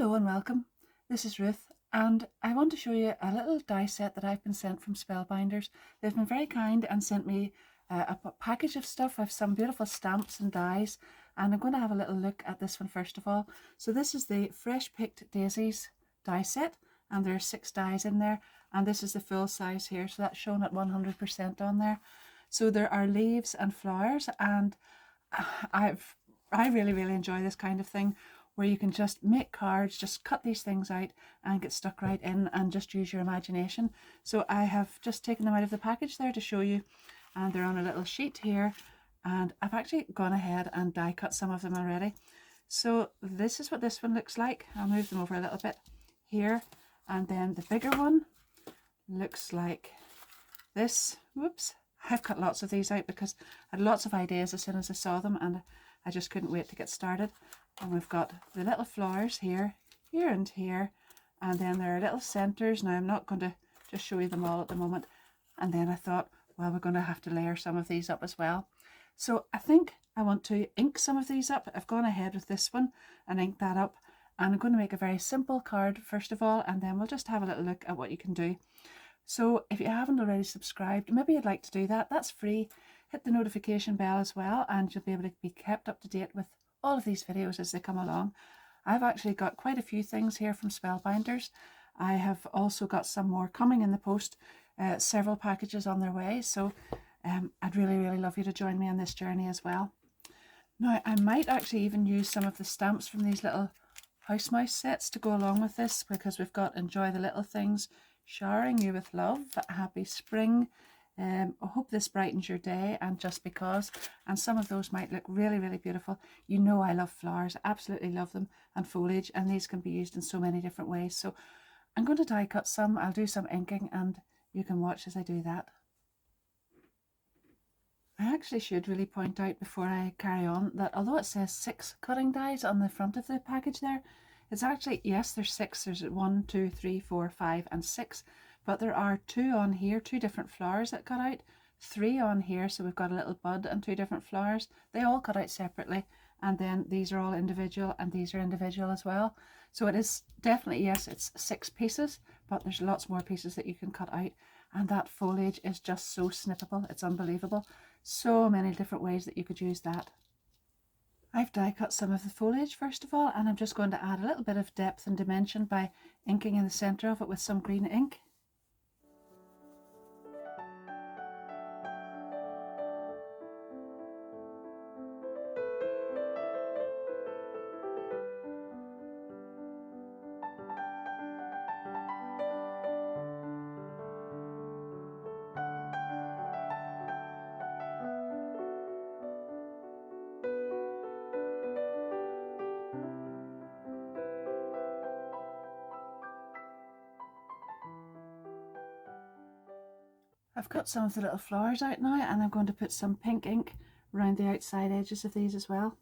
Hello and welcome. This is Ruth and I want to show you a little die set that I've been sent from Spellbinders. They've been very kind and sent me a package of stuff. I have some beautiful stamps and dies and I'm going to have a little look at this one first of all. So this is the Fresh Picked Daisies die set and there are 6 dies in there, and this is the full size here, so that's shown at 100% on there. So there are leaves and flowers, and I really enjoy this kind of thing where you can just make cards, just cut these things out and get stuck right in and just use your imagination. So I have just taken them out of the package there to show you, and they're on a little sheet here, and I've actually gone ahead and die cut some of them already. So this is what this one looks like. I'll move them over a little bit here, and then the bigger one looks like this. Whoops, I've cut lots of these out because I had lots of ideas as soon as I saw them and I just couldn't wait to get started. And we've got the little flowers here, here and here, and then there are little centers. Now I'm not going to just show you them all at the moment. And then I thought, well, we're going to have to layer some of these up as well. So I think I want to ink some of these up. I've gone ahead with this one and inked that up. And I'm going to make a very simple card first of all, and then we'll just have a little look at what you can do. So if you haven't already subscribed, maybe you'd like to do that. That's free. Hit the notification bell as well, and you'll be able to be kept up to date with all of these videos as they come along. I've actually got quite a few things here from Spellbinders. I have also got some more coming in the post, several packages on their way. So I'd really love you to join me on this journey as well. Now I might actually even use some of the stamps from these little house mouse sets to go along with this, because we've got Enjoy the Little Things, Showering You with Love, Happy Spring, I hope this brightens your day, and Just Because, and some of those might look really beautiful. You know I love flowers, absolutely love them, and foliage, and these can be used in so many different ways. So I'm going to die cut some. I'll do some inking and you can watch as I do that. I actually should really point out before I carry on that although it says 6 cutting dies on the front of the package there, it's actually, yes, there's 6. There's 1, 2, 3, 4, 5 and 6. But there are 2 on here, 2 different flowers that cut out, 3 on here, so we've got a little bud and 2 different flowers. They all cut out separately, and then these are all individual and these are individual as well. So it is definitely, yes, it's 6 pieces, but there's lots more pieces that you can cut out, and that foliage is just so snippable. It's unbelievable. So many different ways that you could use that. I've die cut some of the foliage first of all, and I'm just going to add a little bit of depth and dimension by inking in the center of it with some green ink. I've cut some of the little flowers out now, and I'm going to put some pink ink around the outside edges of these as well.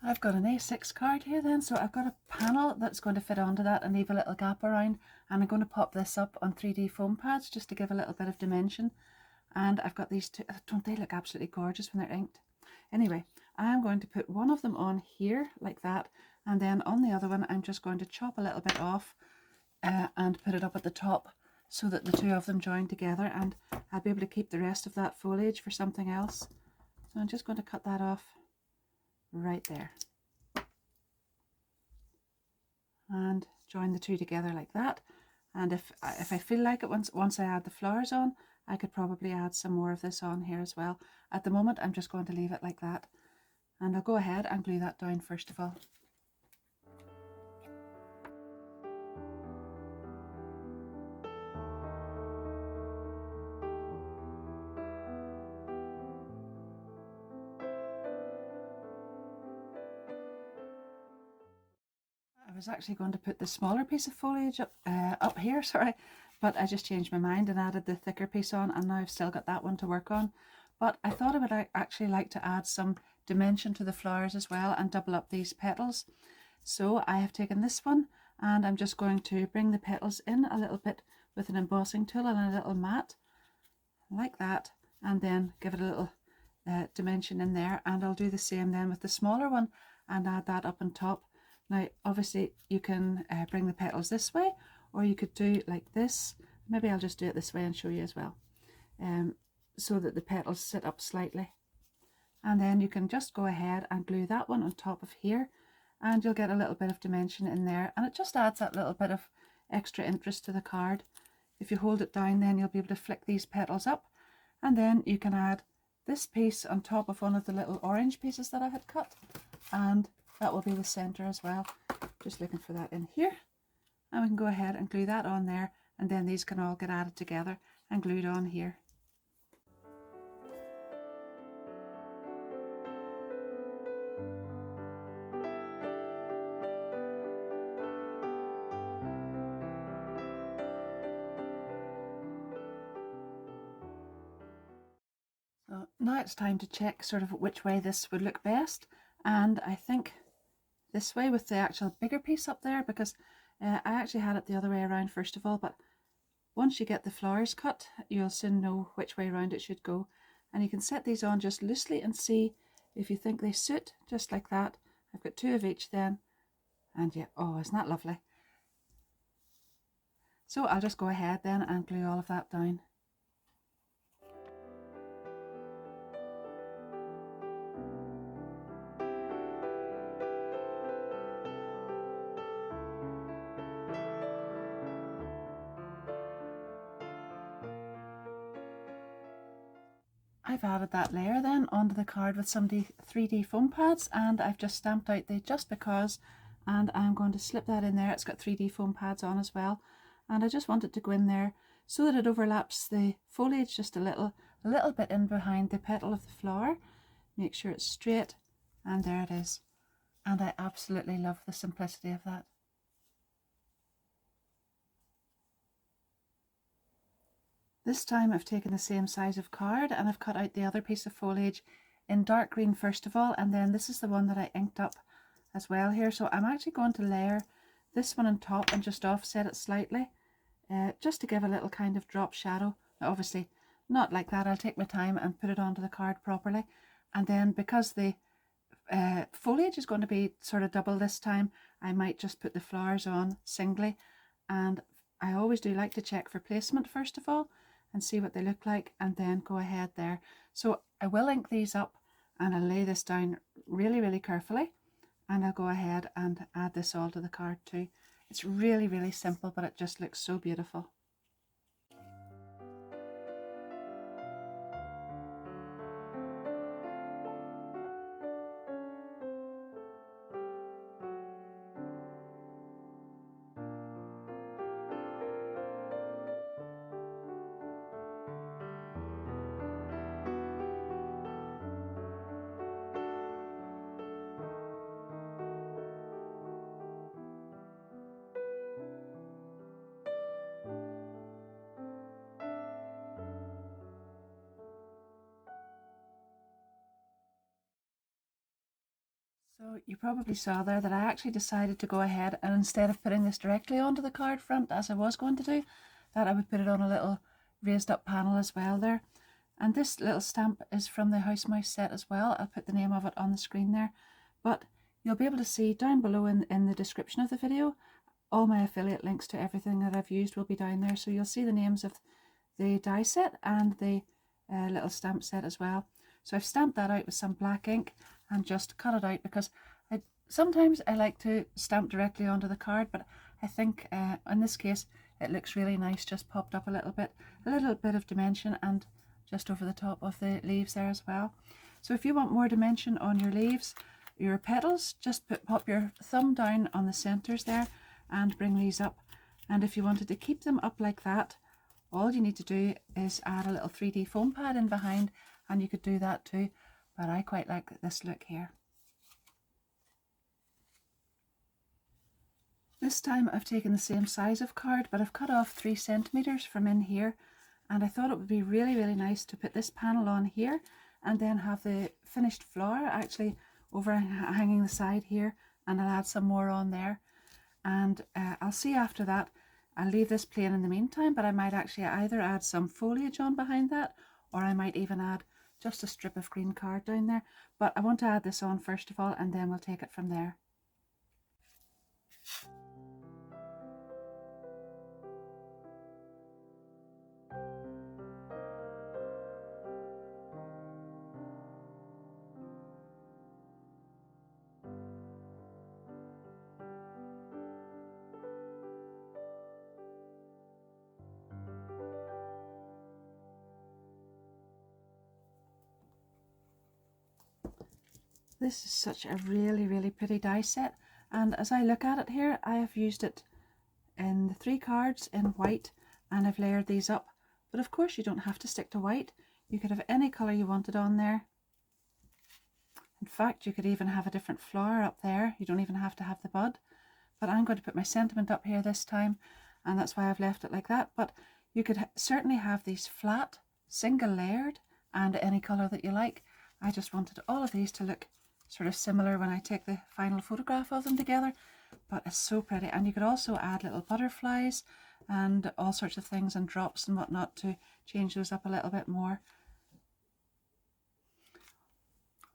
I've got an A6 card here then, so I've got a panel that's going to fit onto that and leave a little gap around, and I'm going to pop this up on 3D foam pads just to give a little bit of dimension. And I've got these 2, don't they look absolutely gorgeous when they're inked? Anyway, I am going to put one of them on here like that, and then on the other one I'm just going to chop a little bit off and put it up at the top so that the 2 of them join together, and I'll be able to keep the rest of that foliage for something else. So I'm just going to cut that off right there and join the 2 together like that. And if I feel like it, once I add the flowers on, I could probably add some more of this on here as well. At the moment I'm just going to leave it like that, and I'll go ahead and glue that down first of all. I was actually going to put the smaller piece of foliage up here, sorry, but I just changed my mind and added the thicker piece on, and now I've still got that one to work on. But I thought I would actually like to add some dimension to the flowers as well and double up these petals. So I have taken this one and I'm just going to bring the petals in a little bit with an embossing tool and a little mat like that, and then give it a little dimension in there, and I'll do the same then with the smaller one and add that up on top. Now obviously you can bring the petals this way, or you could do like this. Maybe I'll just do it this way and show you as well, so that the petals sit up slightly, and then you can just go ahead and glue that one on top of here, and you'll get a little bit of dimension in there, and it just adds that little bit of extra interest to the card. If you hold it down, then you'll be able to flick these petals up, and then you can add this piece on top of one of the little orange pieces that I had cut, and that will be the center as well. Just looking for that in here, and we can go ahead and glue that on there, and then these can all get added together and glued on here. So now it's time to check sort of which way this would look best, and I think this way with the actual bigger piece up there, because I actually had it the other way around first of all, but once you get the flowers cut you'll soon know which way around it should go, and you can set these on just loosely and see if you think they suit, just like that. I've got two of each then, and yeah, oh, isn't that lovely? So I'll just go ahead then and glue all of that down. I've added that layer then onto the card with some 3D foam pads, and I've just stamped out the just because, and I'm going to slip that in there. It's got 3D foam pads on as well, and I just want it to go in there so that it overlaps the foliage just a little bit in behind the petal of the flower. Make sure it's straight, and there it is. And I absolutely love the simplicity of that. This time I've taken the same size of card and I've cut out the other piece of foliage in dark green first of all, and then this is the one that I inked up as well here. So I'm actually going to layer this one on top and just offset it slightly, just to give a little kind of drop shadow. Now, obviously not like that, I'll take my time and put it onto the card properly, and then because the foliage is going to be sort of double this time, I might just put the flowers on singly, and I always do like to check for placement first of all and see what they look like, and then go ahead there. So I will ink these up and I'll lay this down really carefully, and I'll go ahead and add this all to the card too. It's really simple, but it just looks so beautiful. So you probably saw there that I actually decided to go ahead and instead of putting this directly onto the card front as I was going to do, that I would put it on a little raised up panel as well there. And this little stamp is from the House Mouse set as well. I'll put the name of it on the screen there, but you'll be able to see down below in the description of the video, all my affiliate links to everything that I've used will be down there, so you'll see the names of the die set and the little stamp set as well. So I've stamped that out with some black ink and just cut it out, because sometimes I like to stamp directly onto the card, but I think in this case it looks really nice, just popped up a little bit of dimension, and just over the top of the leaves there as well. So if you want more dimension on your leaves, your petals, just pop your thumb down on the centers there and bring these up. And if you wanted to keep them up like that, all you need to do is add a little 3D foam pad in behind, and you could do that too, but I quite like this look here. This time I've taken the same size of card, but I've cut off 3 centimeters from in here, and I thought it would be really, really nice to put this panel on here and then have the finished flower actually overhanging the side here, and I'll add some more on there. And I'll see after that. I'll leave this plain in the meantime, but I might actually either add some foliage on behind that, or I might even add just a strip of green card down there. But I want to add this on first of all, and then we'll take it from there. This is such a really, really pretty die set, and as I look at it here, I have used it in the 3 cards in white, and I've layered these up. But of course you don't have to stick to white. You could have any colour you wanted on there. In fact, you could even have a different flower up there. You don't even have to have the bud. But I'm going to put my sentiment up here this time, and that's why I've left it like that. But you could certainly have these flat, single layered, and any colour that you like. I just wanted all of these to look sort of similar when I take the final photograph of them together, but it's so pretty. And you could also add little butterflies and all sorts of things and drops and whatnot to change those up a little bit more.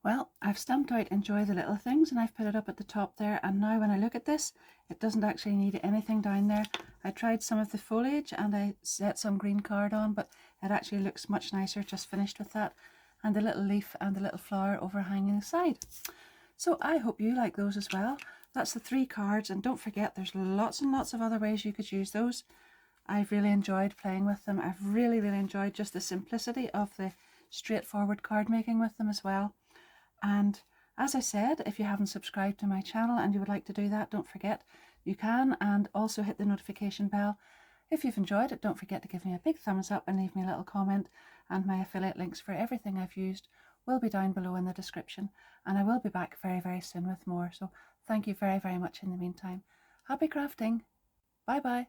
Well, I've stamped out enjoy the little things, and I've put it up at the top there, and now when I look at this, it doesn't actually need anything down there. I tried some of the foliage and I set some green card on, but it actually looks much nicer just finished with that, and the little leaf and the little flower overhanging the side. So I hope you like those as well. That's the 3 cards, and don't forget there's lots and lots of other ways you could use those. I've really enjoyed playing with them. I've really, really enjoyed just the simplicity of the straightforward card making with them as well. And as I said, if you haven't subscribed to my channel and you would like to do that, don't forget you can, and also hit the notification bell. If you've enjoyed it, don't forget to give me a big thumbs up and leave me a little comment, and my affiliate links for everything I've used will be down below in the description, and I will be back very, very soon with more. So thank you very, very much in the meantime. Happy crafting. Bye bye.